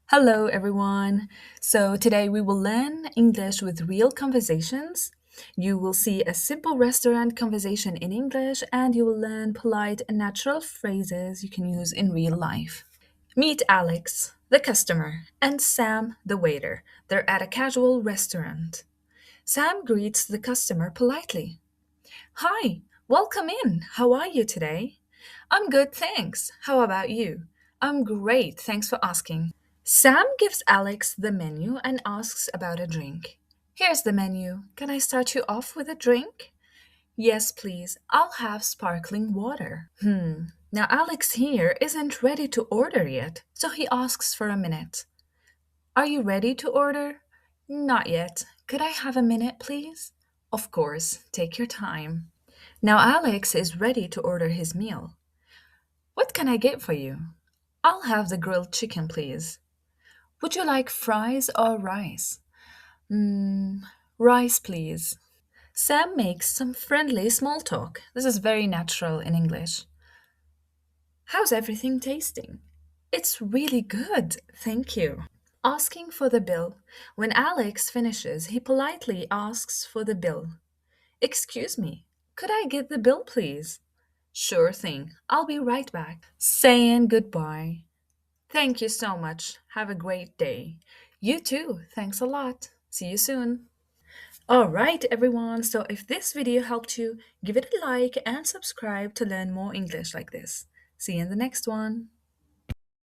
Hello, everyone. So, today we will learn English with real conversations. You will see a simple restaurant conversation in English, and you will learn polite and natural phrases you can use in real life. Meet Alex, the customer, and Sam, the waiter. They're at a casual restaurant. Sam greets the customer politely. Hi, welcome in. How are you today? I'm good, thanks. How about you? I'm great, thanks for asking. Sam gives Alex the menu and asks about a drink. Here's the menu. Can I start you off with a drink? Yes, please. I'll have sparkling water. Now Alex here isn't ready to order yet, so he asks for a minute. Are you ready to order? Not yet. Could I have a minute, please? Of course. Take your time. Now Alex is ready to order his meal. What can I get for you? I'll have the grilled chicken, please. Would you like fries or rice? Mm, rice, please. Sam makes some friendly small talk. This is very natural in English. How's everything tasting? It's really good, thank you. Asking for the bill. When Alex finishes, he politely asks for the bill. Excuse me, could I get the bill, please? Sure thing. I'll be right back. Saying goodbye. Thank you so much. Have a great day. You too. Thanks a lot. See you soon. All right, everyone. So if this video helped you, give it a like and subscribe to learn more English like this. See you in the next one.